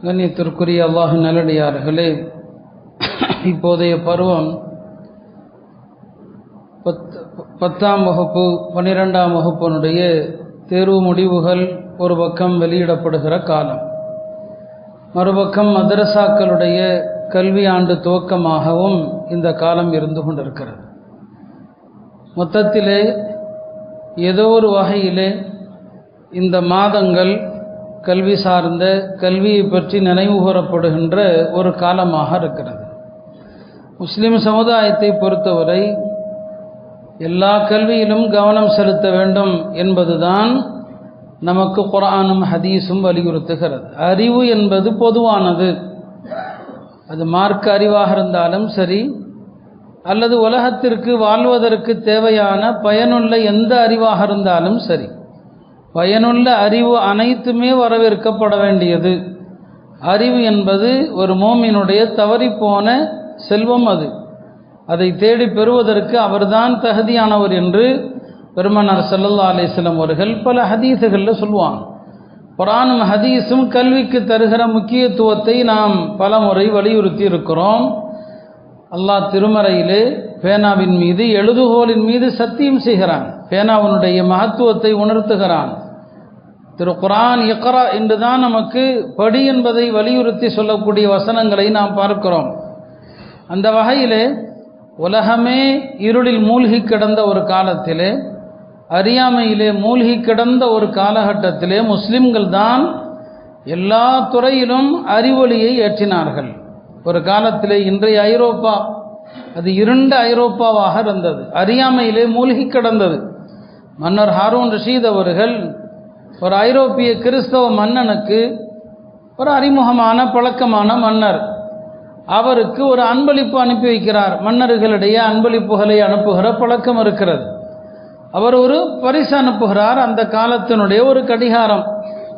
கண்ணியத்திற்குரிய அல்லாஹ்வின் நல்லடியார்களே, இப்போதைய பருவம் 10ஆம் வகுப்பு 12ஆம் வகுப்பினுடைய தேர்வு முடிவுகள் ஒரு பக்கம் வெளியிடப்படுகிற காலம், மறுபக்கம் மதரசாக்களுடைய கல்வி ஆண்டு துவக்கமாகவும் இந்த காலம் இருந்து கொண்டிருக்கிறது. மொத்தத்திலே ஏதோ ஒரு வகையிலே இந்த மாதங்கள் கல்வி சார்ந்த கல்வியை பற்றி நினைவு கூறப்படுகின்ற ஒரு காலமாக இருக்கிறது. முஸ்லிம் சமுதாயத்தை பொறுத்தவரை எல்லா கல்வியிலும் கவனம் செலுத்த வேண்டும் என்பதுதான் நமக்கு குர்ஆனும் ஹதீஸும் வலியுறுத்துகிறது. அறிவு என்பது பொதுவானது. அது மார்க்க அறிவாக இருந்தாலும் சரி, அல்லது உலகத்திற்கு வாழ்வதற்கு தேவையான பயனுள்ள எந்த அறிவாக இருந்தாலும் சரி, பயனுள்ள அறிவு அனைத்துமே வரவேற்கப்பட வேண்டியது. அறிவு என்பது ஒரு மோமினுடைய தவறிப்போன செல்வம். அதை தேடி பெறுவதற்கு அவர்தான் தகுதியானவர் என்று பெருமானார் ஸல்லல்லாஹு அலைஹி வஸல்லம் அவர்கள் பல ஹதீஸுகளில் சொல்லுவாங்க. குர்ஆனும் ஹதீஸும் கல்விக்கு தருகிற முக்கியத்துவத்தை நாம் பல முறை வலியுறுத்தி இருக்கிறோம். அல்லாஹ் திருமறையிலே பேனாவின் மீது, எழுதுகோலின் மீது சத்தியம் செய்கிறான். பேனாவினுடைய மகத்துவத்தை உணர்த்துகிறான். திரு குர்ஆன் இக்ரா என்றுதான் நமக்கு படி என்பதை வலியுறுத்தி சொல்லக்கூடிய வசனங்களை நாம் பார்க்கிறோம். அந்த வகையிலே உலகமே இருளில் மூழ்கி கிடந்த ஒரு காலத்திலே, அறியாமையிலே மூழ்கி கிடந்த ஒரு காலகட்டத்திலே முஸ்லிம்கள் தான் எல்லா துறையிலும் அறிவொளியை ஏற்றினார்கள். ஒரு காலத்திலே இன்றைய ஐரோப்பா அது இருண்ட ஐரோப்பாவாக இருந்தது, அறியாமையிலே மூழ்கி கிடந்தது. மன்னர் ஹாரூன் ரஷீத் அவர்கள் ஒரு ஐரோப்பிய கிறிஸ்தவ மன்னனுக்கு, ஒரு அறிமுகமான பழக்கமான மன்னர், அவருக்கு ஒரு அன்பளிப்பு அனுப்பி வைக்கிறார். மன்னர்களிடையே அன்பளிப்புகளை அனுப்புகிற பழக்கம் இருக்கிறது. அவர் ஒரு பரிசு அனுப்புகிறார். அந்த காலத்தினுடைய ஒரு கடிகாரம்,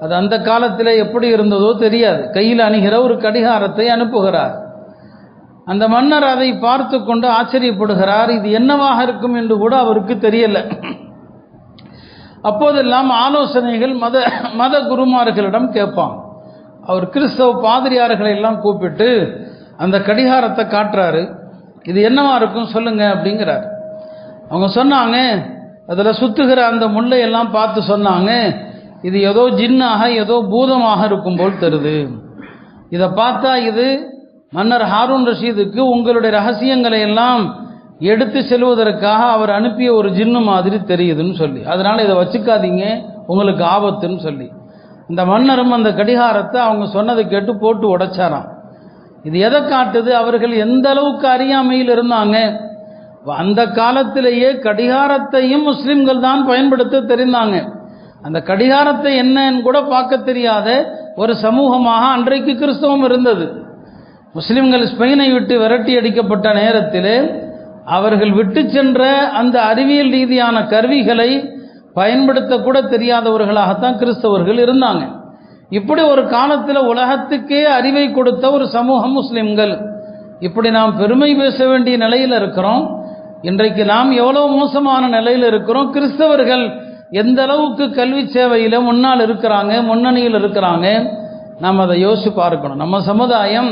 அது அந்த காலத்தில் எப்படி இருந்ததோ தெரியாது, கையில் அணிகிற ஒரு கடிகாரத்தை அனுப்புகிறார். அந்த மன்னர் அதை பார்த்து கொண்டு ஆச்சரியப்படுகிறார். இது என்னவாக இருக்கும் என்று கூட அவருக்கு தெரியல. அப்போதெல்லாம் ஆலோசனைகள் மத குருமார்களிடம் கேட்பான். அவர் கிறிஸ்தவ பாதிரியார்களை எல்லாம் கூப்பிட்டு அந்த கடிகாரத்தை காட்டுறாரு. இது என்னவா இருக்கும் சொல்லுங்க அப்படிங்கிறார். அவங்க சொன்னாங்க, அதில் சுத்துகிற அந்த முள்ளையெல்லாம் பார்த்து சொன்னாங்க, இது ஏதோ ஜின்னாக ஏதோ பூதமாக இருக்கும் போல் தருது. இதை பார்த்தா இது மன்னர் ஹாரூன் ரஷீதுக்கு உங்களுடைய ரகசியங்களை எல்லாம் எடுத்து செல்வதற்காக அவர் அனுப்பிய ஒரு ஜின்னு மாதிரி தெரியுதுன்னு சொல்லி, அதனால் இதை வச்சுக்காதீங்க, உங்களுக்கு ஆபத்துன்னு சொல்லி, இந்த மன்னரும் அந்த கடிகாரத்தை அவங்க சொன்னதை கேட்டு போட்டு உடைச்சாராம். இது எதை காட்டுது? அவர்கள் எந்த அளவுக்கு அறியாமையில் இருந்தாங்க. அந்த காலத்திலேயே கடிகாரத்தையும் முஸ்லிம்கள் தான் பயன்படுத்த தெரிந்தாங்க. அந்த கடிகாரத்தை என்னன்னு கூட பார்க்க தெரியாத ஒரு சமூகமாக அன்றைக்கு கிறிஸ்தவம் இருந்தது. முஸ்லிம்கள் ஸ்பெயினை விட்டு விரட்டி அடிக்கப்பட்ட நேரத்திலே அவர்கள் விட்டு சென்ற அந்த அறிவியல் ரீதியான கருவிகளை பயன்படுத்தக்கூட தெரியாதவர்களாகத்தான் கிறிஸ்தவர்கள் இருந்தாங்க. இப்படி ஒரு காலத்தில் உலகத்துக்கே அறிவை கொடுத்த ஒரு சமூகம் முஸ்லிம்கள். இப்படி நாம் பெருமை பேச வேண்டிய நிலையில் இருக்கிறோம். இன்றைக்கு நாம் எவ்வளோ மோசமான நிலையில் இருக்கிறோம். கிறிஸ்தவர்கள் எந்த அளவுக்கு கல்வி சேவையில் முன்னால் இருக்கிறாங்க, முன்னணியில் இருக்கிறாங்க, நாம் அதை யோசிச்சு பார்க்கணும். நம்ம சமுதாயம்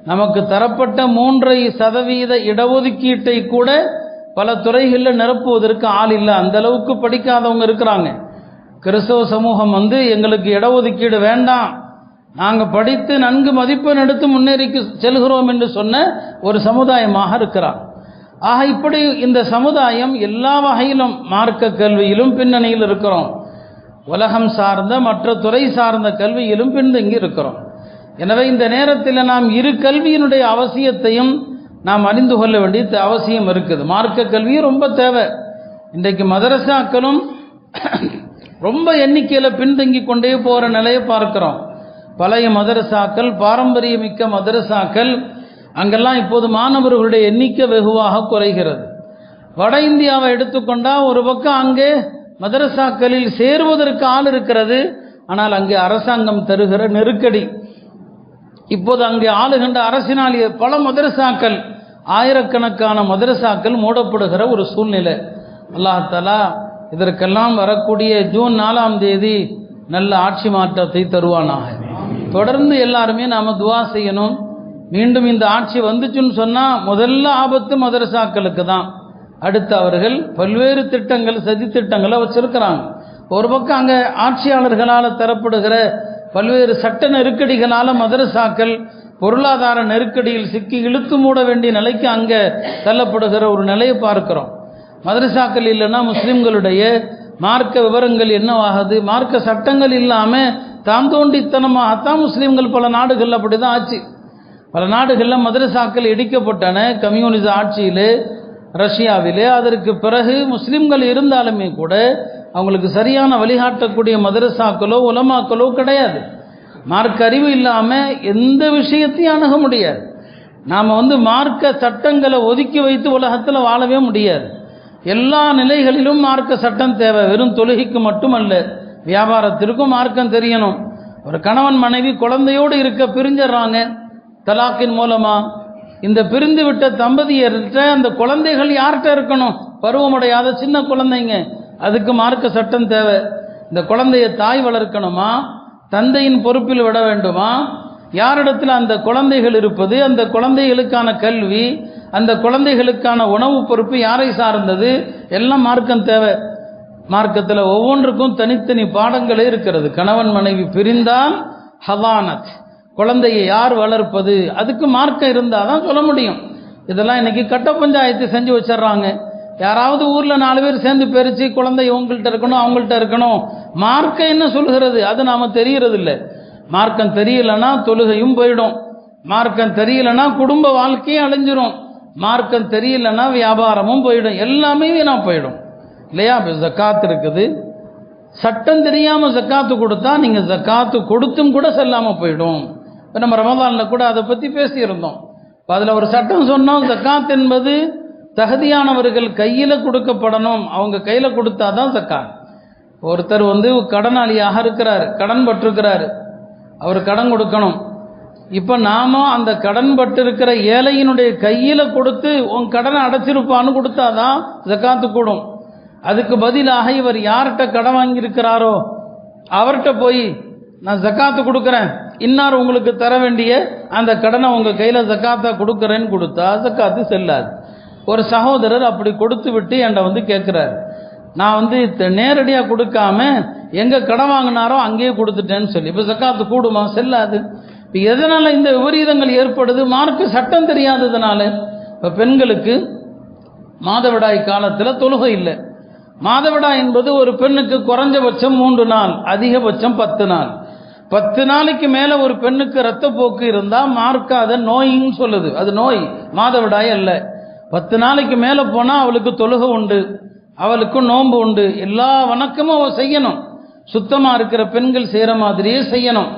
நமக்கு தரப்பட்ட 3% இடஒதுக்கீட்டை கூட பல துறைகளில் நிரப்புவதற்கு ஆள் இல்லை. அந்த அளவுக்கு படிக்காதவங்க இருக்கிறாங்க. கிறிஸ்தவ சமூகம் எங்களுக்கு இடஒதுக்கீடு வேண்டாம், நாங்கள் படித்து நன்கு மதிப்பெண் எடுத்து முன்னேறி செல்கிறோம் என்று சொன்ன ஒரு சமுதாயமாக இருக்கிறார். ஆக இப்படி இந்த சமுதாயம் எல்லா வகையிலும் மார்க்க கல்வியிலும் பின்னணியில் இருக்கிறோம். உலகம் சார்ந்த மற்ற துறை சார்ந்த கல்வியிலும் பின்தங்கி இருக்கிறோம். எனவே இந்த நேரத்தில் நாம் இரு கல்வியினுடைய அவசியத்தையும் நாம் அறிந்து கொள்ள வேண்டிய அவசியம் இருக்குது. மார்க்க கல்வியும் ரொம்ப தேவை. இன்றைக்கு மதரசாக்களும் ரொம்ப எண்ணிக்கையில் பின்தங்கி கொண்டே போகிற நிலையை பார்க்கிறோம். பழைய மதரசாக்கள், பாரம்பரியமிக்க மதரசாக்கள், அங்கெல்லாம் இப்போது மாணவர்களுடைய எண்ணிக்கை வெகுவாக குறைகிறது. வட இந்தியாவை எடுத்துக்கொண்டால் ஒரு பக்கம் அங்கே மதரசாக்களில் சேருவதற்கு ஆள் இருக்கிறது, ஆனால் அங்கே அரசாங்கம் தருகிற நெருக்கடி. இப்போது அங்கே ஆளுகின்ற அரசினால் பல மதரசாக்கள், ஆயிரக்கணக்கான மதரசாக்கள் மூடப்படுகிற ஒரு சூழ்நிலை. அல்லாஹ் தஆலா இதற்கெல்லாம் வரக்கூடிய ஜூன் 4ஆம் தேதி நல்ல ஆட்சி மாற்றத்தை தருவானாக. தொடர்ந்து எல்லாருமே நாம் துவா செய்யணும். மீண்டும் இந்த ஆட்சி வந்துச்சுன்னு சொன்னால் முதல்ல ஆபத்து மதரசாக்களுக்கு தான். அடுத்து அவர்கள் பல்வேறு திட்டங்கள், சதி திட்டங்களை வச்சிருக்கிறாங்க. ஒரு பக்கம் அங்கே ஆட்சியாளர்களால் தரப்படுகிற பல்வேறு சட்ட நெருக்கடிகளால் மதரசாக்கள் பொருளாதார நெருக்கடியில் சிக்கி இழுத்து மூட வேண்டிய நிலைக்கு அங்கே தள்ளப்படுகிற ஒரு நிலையை பார்க்கிறோம். மதரசாக்கள் இல்லைன்னா முஸ்லிம்களுடைய மார்க்க விவரங்கள் என்னவாகுது? மார்க்க சட்டங்கள் இல்லாமல் தான் தோண்டித்தனமாகத்தான் முஸ்லீம்கள் பல நாடுகளில் அப்படி தான் ஆச்சு. பல நாடுகளில் மதரசாக்கள் இடிக்கப்பட்டன. கம்யூனிச ஆட்சியிலே, ரஷ்யாவிலே. அதற்கு பிறகு முஸ்லீம்கள் இருந்தாலுமே கூட அவங்களுக்கு சரியான வழிகாட்டக்கூடிய மதரசாக்களோ உலமாக்களோ கிடையாது. மார்க்க அறிவு இல்லாமல் எந்த விஷயத்தையும் அணுக முடியாது. நாம் மார்க்க சட்டங்களை ஒதுக்கி வைத்து உலகத்தில் வாழவே முடியாது. எல்லா நிலைகளிலும் மார்க்க சட்டம் தேவை. வெறும் தொழுகைக்கு மட்டுமல்ல, வியாபாரத்திற்கும் மார்க்கம் தெரியணும். ஒரு கணவன் மனைவி குழந்தையோடு இருக்க பிரிஞ்சிடறாங்க தலாக்கின் மூலமாக. இந்த பிரிந்து விட்ட தம்பதியர்கிட்ட அந்த குழந்தைகள் யார்கிட்ட இருக்கணும்? பருவமுடையாத சின்ன குழந்தைங்க. அதுக்கு மார்க்க சட்டம் தேவை. இந்த குழந்தையை தாய் வளர்க்கணுமா, தந்தையின் பொறுப்பில் விட வேண்டுமா? யாரிடத்தில் அந்த குழந்தைகள் இருப்பது? அந்த குழந்தைகளுக்கான கல்வி, அந்த குழந்தைகளுக்கான உணவு பொறுப்பு யாரை சார்ந்தது? எல்லாம் மார்க்கம் தேவை. மார்க்கத்தில் ஒவ்வொன்றுக்கும் தனித்தனி பாடங்களே இருக்கிறது. கணவன் மனைவி பிரிந்தால் ஹதானத், குழந்தையை யார் வளர்ப்பது, அதுக்கு மார்க்கம் இருந்தால் தான் சொல்ல முடியும். இதெல்லாம் இன்னைக்கு கட்ட பஞ்சாயத்து செஞ்சு வச்சிடறாங்க. யாராவது ஊரில் 4 பேர் சேர்ந்து பிரித்து குழந்தை இவங்கள்ட்ட இருக்கணும் அவங்கள்ட்ட இருக்கணும். மார்க்கம் என்ன சொல்கிறது அது நாம் தெரியறது இல்லை. மார்க்கம் தெரியலைன்னா தொழுகையும் போயிடும். மார்க்கம் தெரியலைன்னா குடும்ப வாழ்க்கையும் அழிஞ்சிரும். மார்க்கம் தெரியலைன்னா வியாபாரமும் போயிடும். எல்லாமே வீணாக போயிடும் இல்லையா? இப்போ ஜக்காத்து இருக்குது. சட்டம் தெரியாமல் ஜக்காத்து கொடுத்தா நீங்கள் ஜக்காத்து கொடுத்தும் கூட செல்லாமல் போயிடும். இப்போ நம்ம ரமதானில் கூட அதை பற்றி பேசியிருந்தோம். இப்போ அதில் ஒரு சட்டம் சொன்னோம், ஜக்காத் என்பது தகுதியானவர்கள் கையில் கொடுக்கப்படணும். அவங்க கையில் கொடுத்தா தான் ஜக்காத். ஒருத்தர் கடனாளியாக இருக்கிறார், கடன் பட்டிருக்கிறார், அவர் கடன் கொடுக்கணும். இப்போ நாம அந்த கடன் பட்டிருக்கிற ஏழையினுடைய கையில் கொடுத்து உன் கடனை அடைச்சிருப்பான்னு கொடுத்தாதான் ஜக்காத்து கூடும். அதுக்கு பதிலாக இவர் யார்கிட்ட கடன் வாங்கியிருக்கிறாரோ அவர்கிட்ட போய் நான் ஜக்காத்து கொடுக்குறேன், இன்னார் உங்களுக்கு தர வேண்டிய அந்த கடனை உங்கள் கையில் ஜக்காத்தா கொடுக்குறேன்னு கொடுத்தா ஜக்காத்து செல்லாது. ஒரு சகோதரர் அப்படி கொடுத்து விட்டு என்கிட்ட கேட்குறாரு, நான் நேரடியாக கொடுக்காம எங்கே கடன் வாங்கினாரோ அங்கேயே கொடுத்துட்டேன்னு சொல்லி. இப்போ ஜக்காத்து கூடுமா? செல்லாது. இப்போ எதனால் இந்த விபரீதங்கள் ஏற்படுது? மார்க்க சட்டம் தெரியாததுனால. இப்போ பெண்களுக்கு மாதவிடாய் காலத்தில் தொழுகை இல்லை. மாதவிடாய் என்பது ஒரு பெண்ணுக்கு குறைஞ்சபட்சம் 3 நாள், அதிகபட்சம் 10 நாள். 10 நாளைக்கு மேலே ஒரு பெண்ணுக்கு இரத்தப்போக்கு இருந்தால் மார்க்க அதை நோயின்னு சொல்லுது. அது நோய், மாதவிடாய் அல்ல. 10 நாளைக்கு மேலே போனால் அவளுக்கு தொழுகை உண்டு, அவளுக்கு நோன்பு உண்டு, எல்லா வணக்கமும் அவள் செய்யணும். சுத்தமாக இருக்கிற பெண்கள் செய்கிற மாதிரியே செய்யணும்.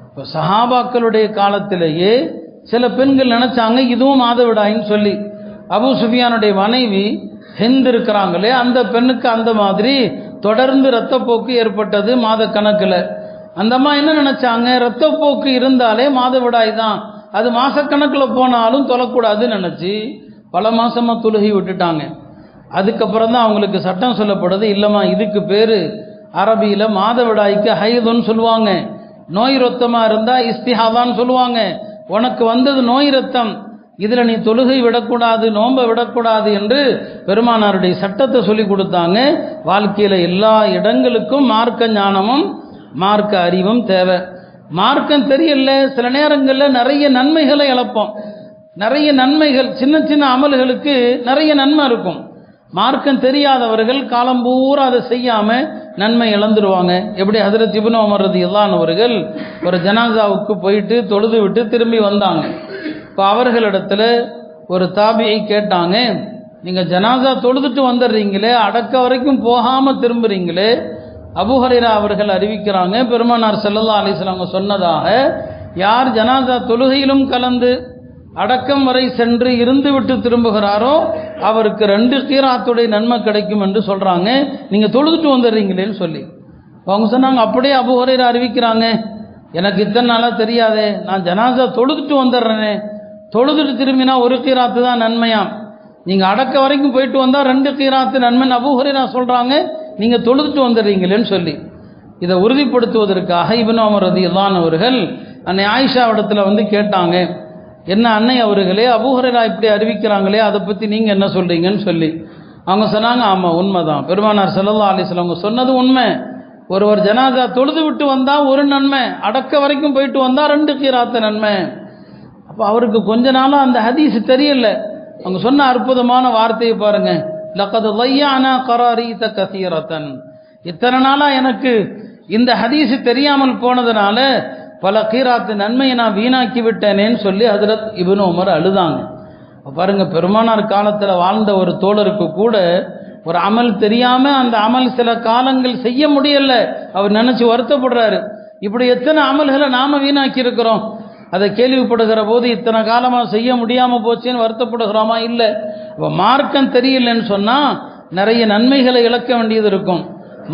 இப்போ சஹாபாக்களுடைய காலத்திலேயே சில பெண்கள் நினச்சாங்க இதுவும் மாதவிடாயின்னு சொல்லி. அபூ சுஃபியானுடைய மனைவி ஹிந்த் இருக்கிறாங்களே, அந்த பெண்ணுக்கு அந்த மாதிரி தொடர்ந்து இரத்தப்போக்கு ஏற்பட்டது மாத கணக்கில். அந்த அம்மா என்ன நினச்சாங்க, இரத்தப்போக்கு இருந்தாலே மாதவிடாய் தான், அது மாதக்கணக்கில் போனாலும் தொழக்கூடாதுன்னு நினச்சி பல மாதமாக தொழுகி விட்டுட்டாங்க. அதுக்கப்புறம் தான் அவங்களுக்கு சட்டம் சொல்லப்படுது, இல்லைம்மா இதுக்கு பேர் அரபியில் மாதவிடாய்க்கு ஹைதுன்னு சொல்லுவாங்க, நோய் ரத்தமாக இருந்தால் இஸ்திஹாதான்னு சொல்லுவாங்க. உனக்கு வந்தது நோய் ரத்தம், இதில் நீ தொழுகை விடக்கூடாது, நோன்பை விடக்கூடாது என்று பெருமானாருடைய சட்டத்தை சொல்லி கொடுத்தாங்க. வாழ்க்கையில் எல்லா இடங்களுக்கும் மார்க்க ஞானமும் மார்க்க அறிவும் தேவை. மார்க்கம் தெரியல, சில நேரங்களில் நிறைய நன்மைகளை இழப்போம். நிறைய நன்மைகள், சின்ன சின்ன அமல்களுக்கு நிறைய நன்மை இருக்கும். மார்க்கம் தெரியாதவர்கள் காலம் பூரா அதை செய்யாமல் நன்மை இழந்துருவாங்க. எப்படி ஹஜ்ரத் இப்னு உமர் ரலியல்லாஹு அவர்கள் ஒரு ஜனாசாவுக்கு போயிட்டு தொழுது விட்டு திரும்பி வந்தாங்க. இப்போ அவர்களிடத்துல ஒரு தாபியை கேட்டாங்க, நீங்கள் ஜனாசா தொழுதுட்டு வந்துடுறீங்களே, அடக்க வரைக்கும் போகாமல் திரும்புறீங்களே. அபூ ஹுரைரா அவர்கள் அறிவிக்கிறாங்க, பெருமானார் ஸல்லல்லாஹு அலைஹி வஸல்லம் சொன்னதாக, யார் ஜனாசா தொழுகையிலும் கலந்து அடக்கம் வரை சென்று இருந்து விட்டு திரும்புகிறாரோ அவருக்கு 2 கீராத்துடைய நன்மை கிடைக்கும் என்று சொல்கிறாங்க. நீங்கள் தொழுதுட்டு வந்துடுறீங்களேன்னு சொல்லி அவங்க சொன்னாங்க. அப்படியே அபூ ஹுரைரா அறிவிக்கிறாங்க, எனக்கு இத்தனை நாளாக தெரியாதே, நான் ஜனாசா தொழுதுட்டு வந்துடுறேனே, தொழுதுட்டு திரும்பினா 1 கீராத்து தான் நன்மையாம், நீங்கள் அடக்க வரைக்கும் போயிட்டு வந்தால் 2 கீராத்து நன்மைன்னு அபூ ஹுரைரா சொல்கிறாங்க, நீங்கள் தொழுதுட்டு வந்துடுறீங்களேன்னு சொல்லி. இதை உறுதிப்படுத்துவதற்காக இப்னு உமர் ரலியல்லாஹு அவர்கள் அன்னை ஆயிஷா இடத்துல வந்து கேட்டாங்க, என்ன அன்னை அவர்களே, அபூ ஹுரைரா இப்படி அறிவிக்கிறாங்களே, அதை பற்றி நீங்கள் என்ன சொல்கிறீங்கன்னு சொல்லி. அவங்க சொன்னாங்க, ஆமாம் உண்மைதான், பெருமானார் ஸல்லல்லாஹு அலைஹி வஸல்லம் அவங்க சொன்னது உண்மை. ஒருவர் ஜனாதா தொழுது விட்டு வந்தால் ஒரு நன்மை, அடக்க வரைக்கும் போயிட்டு வந்தால் 2 கீராத்து நன்மை. அப்போ அவருக்கு கொஞ்ச நாளாக அந்த ஹதீஸ் தெரியல. அவங்க சொன்ன அற்புதமான வார்த்தையை பாருங்க, லக்கத் ضيعنا قراريط كثيرة. இத்தனை நாளாக எனக்கு இந்த ஹதீஸ் தெரியாமல் போனதுனால பல கீராத்து நன்மையை நான் வீணாக்கி விட்டேனேன்னு சொல்லி ஹஜ்ரத் இப்னு உமர் அழுதாங்க. பாருங்க, பெருமானார் காலத்தில் வாழ்ந்த ஒரு தோழருக்கு கூட ஒரு அமல் தெரியாம அந்த அமல் சில காலங்கள் செய்ய முடியல, அவர் நினைச்சு வருத்தப்படுறாரு. இப்படி எத்தனை அமல்களை நாம வீணாக்கி இருக்கிறோம். அதை கேள்விப்படுகிற போது இத்தனை காலமா செய்ய முடியாம போச்சுன்னு வருத்தப்படுகிறோமா? இல்லை. இப்போ மார்க்கம் தெரியலன்னு சொன்னா நிறைய நன்மைகளை இழக்க வேண்டியது இருக்கும்.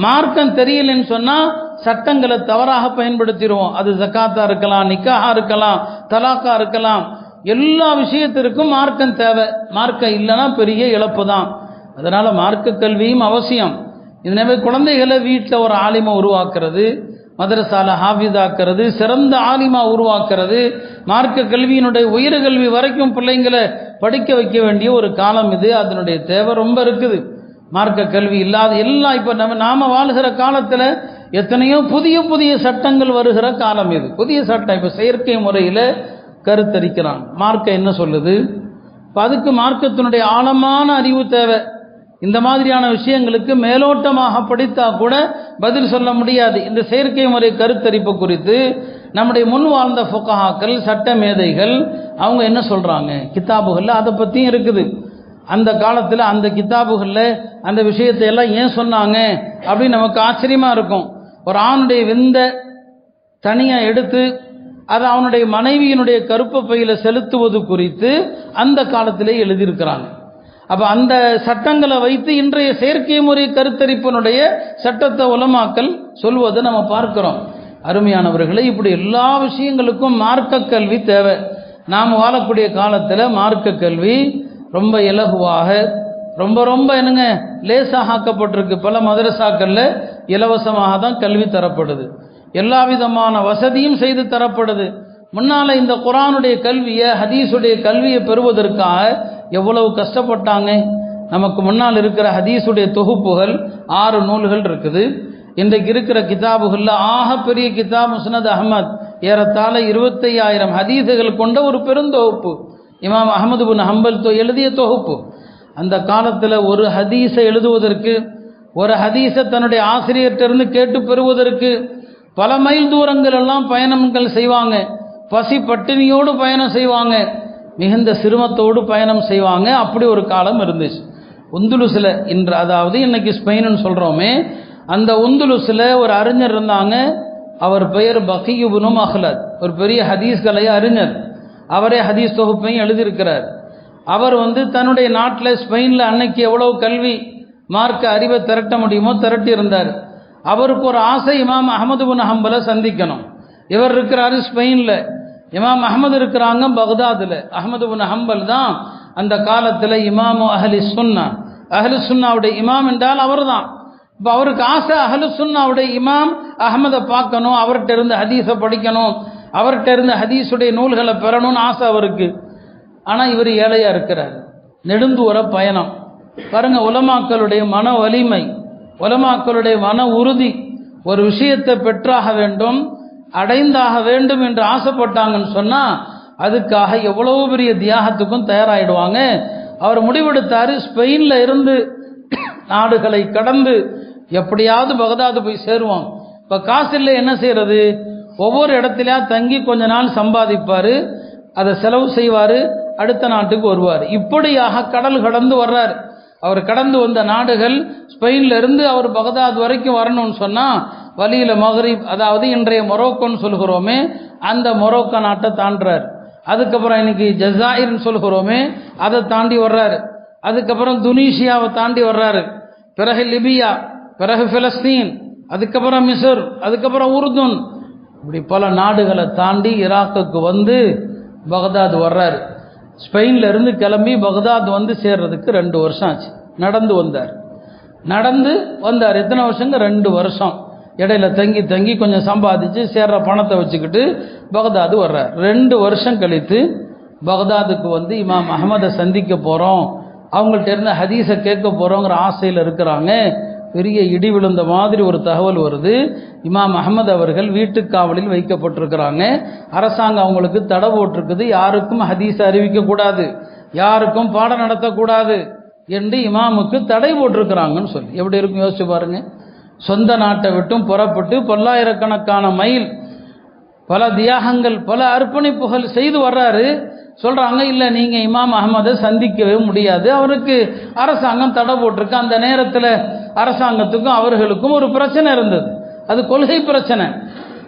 மார்க்கம் தெரியலன்னு சொன்னா சட்டங்களை தவறாக பயன்படுத்திடுவோம். அது ஜக்காத்தா இருக்கலாம், நிக்காஹா இருக்கலாம், தலாக்கா இருக்கலாம். எல்லா விஷயத்திற்கும் மார்க்கம் தேவை. மார்க்கம் இல்லைன்னா பெரிய இழப்பு தான். அதனால மார்க்க கல்வியும் அவசியம். எனவே குழந்தைகளை வீட்டில் ஒரு ஆலிமா உருவாக்குறது, மதரசால ஹாஃபிதாக்குறது, சிறந்த ஆலிமா உருவாக்குறது, மார்க்க கல்வியினுடைய உயர்கல்வி வரைக்கும் பிள்ளைங்களை படிக்க வைக்க வேண்டிய ஒரு காலம் இது. அதனுடைய தேவை ரொம்ப இருக்குது. மார்க்க கல்வி இல்லாத எல்லாம் இப்போ நாம வாழ்கிற காலத்தில் எத்தனையோ புதிய புதிய சட்டங்கள் வருகிற காலம் இது. புதிய சட்டம் இப்போ செயற்கை முறையில் கருத்தரிக்கிறான். மார்க்கம் என்ன சொல்லுது? இப்போ அதுக்கு மார்க்கத்தினுடைய ஆழமான அறிவு தேவை. இந்த மாதிரியான விஷயங்களுக்கு மேலோட்டமாக படித்தா கூட பதில் சொல்ல முடியாது. இந்த செயற்கை முறை கருத்தரிப்பு குறித்து நம்முடைய முன் வாழ்ந்த ஃபுகஹாக்கள், சட்ட மேதைகள் அவங்க என்ன சொல்றாங்க? கிதாபுகளில் அதை பற்றியும் இருக்குது. அந்த காலத்தில் அந்த கிதாபுகளில் அந்த விஷயத்தை எல்லாம் ஏன் சொன்னாங்க அப்படின்னு நமக்கு ஆச்சரியமா இருக்கும். ஒரு ஆணுடைய விந்த தனியாக எடுத்து அதை அவனுடைய மனைவியினுடைய கருப்பை பையில செலுத்துவது குறித்து அந்த காலத்திலே எழுதியிருக்கிறாங்க. அப்போ அந்த சட்டங்களை வைத்து இன்றைய செயற்கை முறை கருத்தரிப்பினுடைய சட்டத்தை உலமாக்கல் சொல்வதை நம்ம பார்க்கிறோம். அருமையானவர்களை, இப்படி எல்லா விஷயங்களுக்கும் மார்க்க கல்வி தேவை. நாம் வாழக்கூடிய காலத்தில் மார்க்க கல்வி ரொம்ப இலகுவாக ரொம்ப ரொம்ப என்னங்க லேசாக ஆக்கப்பட்டிருக்கு. பல மதரசாக்களில் இலவசமாக தான் கல்வி தரப்படுது. எல்லா விதமான வசதியும் செய்து தரப்படுது. முன்னால் இந்த குர்ஆனுடைய கல்வியை, ஹதீஸுடைய கல்வியை பெறுவதற்காக எவ்வளவு கஷ்டப்பட்டாங்க. நமக்கு முன்னால் இருக்கிற ஹதீஸுடைய தொகுப்புகள் 6 நூல்கள் இருக்குது. இன்றைக்கு இருக்கிற கிதாபுகளில் ஆக பெரிய கிதாப் முஸ்னத் அஹ்மத், ஏறத்தாழ 25,000 ஹதீஸுகள் கொண்ட ஒரு பெருந்தொகுப்பு. இமாம் அஹ்மது பின் ஹம்பல் எழுதிய தொகுப்பு. அந்த காலத்தில் ஒரு ஹதீஸை எழுதுவதற்கு, ஒரு ஹதீஸை தன்னுடைய ஆசிரியர்கிட்டருந்து கேட்டு பெறுவதற்கு பல மைல் தூரங்கள் எல்லாம் பயணங்கள் செய்வாங்க. பசி பட்டினியோடு பயணம் செய்வாங்க, மிகுந்த சிரமத்தோடு பயணம் செய்வாங்க. அப்படி ஒரு காலம் இருந்துச்சு. உந்துலுசில் இன்று, அதாவது இன்னைக்கு ஸ்பெயின்னு சொல்கிறோமே, அந்த உந்துலுசில் ஒரு அறிஞர் இருந்தாங்க. அவர் பெயர் பகீ இப்னு மஹ்லத். ஒரு பெரிய ஹதீஸ்களைய அறிஞர். அவரே ஹதீஸ் தொகுப்பையும் எழுதியிருக்கிறார். அவர் தன்னுடைய நாட்டில் ஸ்பெயினில் அன்னைக்கு எவ்வளவு கல்வி மார்க்க அறிவை திரட்ட முடியுமோ திரட்டி இருந்தார். அவருக்கு ஒரு ஆசை, இமாம் அஹ்மது பின் ஹம்பலை சந்திக்கணும். இவர் இருக்கிறாரு ஸ்பெயினில், இமாம் அஹ்மது இருக்கிறாங்க பக்தாதில். அஹ்மது பின் ஹம்பல் தான் அந்த காலத்தில் இமாமு அஹ்லி சுன்னா, அஹ்லு சுன்னாவுடைய இமாம் என்றால் அவர் தான். இப்போ அவருக்கு ஆசை, அஹ்லு சுன்னாவுடைய இமாம் அஹ்மதை பார்க்கணும், அவர்கிட்ட இருந்து ஹதீஸை படிக்கணும், அவர்கிட்ட இருந்து ஹதீஸுடைய நூல்களை பெறணும்னு ஆசை அவருக்கு. ஆனால் இவர் ஏழையாக இருக்கிறார். நெடுந்தூர பயணம். பாருங்க, உலமாக்களுடைய மன வலிமை, உலமாக்களுடைய மன உறுதி. ஒரு விஷயத்தை பெற்றாக வேண்டும், அடைந்தாக வேண்டும் என்று ஆசைப்பட்டாங்கன்னு சொன்னால் அதுக்காக எவ்வளவு பெரிய தியாகத்துக்கும் தயாராகிடுவாங்க. அவர் முடிவெடுத்தார், ஸ்பெயினில் இருந்து நாடுகளை கடந்து எப்படியாவது பகதாது போய் சேருவான். இப்போ காசு இல்லை, என்ன செய்யறது? ஒவ்வொரு இடத்துலையா தங்கி கொஞ்ச நாள் சம்பாதிப்பார், அதை செலவு செய்வார், அடுத்த நாட்டுக்கு வருவார். இப்படியாக கடல் கடந்து வர்றார். அவர் கடந்து வந்த நாடுகள், ஸ்பெயின்ல இருந்து அவர் பகதாத் வரைக்கும் வரணும்னு சொன்னால் வழியில் மகரிப், அதாவது இன்றைய மொரோக்கோன்னு சொல்கிறோமே, அந்த மொரோக்கோ நாட்டை தாண்டுறார். அதுக்கப்புறம் இன்னைக்கு ஜசாயிர்னு சொல்கிறோமே, அதை தாண்டி வர்றாரு. அதுக்கப்புறம் துனிஷியாவை தாண்டி வர்றாரு. பிறகு லிபியா, பிறகு பிலஸ்தீன், அதுக்கப்புறம் மிஸ்ர், அதுக்கப்புறம் உருதுன், இப்படி பல நாடுகளை தாண்டி ஈராக்குக்கு வந்து பகதாத் வர்றாரு. ஸ்பெயின்ல இருந்து கிளம்பி பகதாத் சேர்றதுக்கு 2 வருஷம் ஆச்சு. நடந்து வந்தார். எத்தனை வருஷங்க? 2 வருஷம். இடையில தங்கி கொஞ்சம் சம்பாதிச்சு சேர்ற பணத்தை வச்சுக்கிட்டு பகதாது வர்றார். 2 வருஷம் கழித்து பகதாதுக்கு வந்து இமாம் அஹமதை சந்திக்க போகிறோம், அவங்கள்ட்ட இருந்து ஹதீஸை கேட்க போகிறோங்கிற ஆசையில் இருக்கிறாங்க. பெரிய இடி விழுந்த மாதிரி ஒரு தகவல் வருது. இமாம் அஹமது அவர்கள் வீட்டுக்காவலில் வைக்கப்பட்டிருக்கிறாங்க. அரசாங்கம் அவங்களுக்கு தடை போட்டிருக்குது, யாருக்கும் ஹதீஸை அறிவிக்கக்கூடாது, யாருக்கும் பாடம் நடத்தக்கூடாது என்று இமாமுக்கு தடை போட்டிருக்கிறாங்கன்னு சொல்லி. எப்படி இருக்கும் யோசிச்சு பாருங்க. சொந்த நாட்டை விட்டும் புறப்பட்டு பல்லாயிரக்கணக்கான மைல் பல தியாகங்கள் பல அர்ப்பணிப்புகள் செய்து வர்றாரு. சொல்கிறாங்க, இல்லை நீங்கள் இமாம் அஹமதை சந்திக்கவே முடியாது, அவருக்கு அரசாங்கம் தடை போட்டிருக்கு. அந்த நேரத்தில் அரசாங்கத்துக்கும் அவர்களுக்கும் ஒரு பிரச்சனை இருந்தது, அது கொள்கை பிரச்சனை.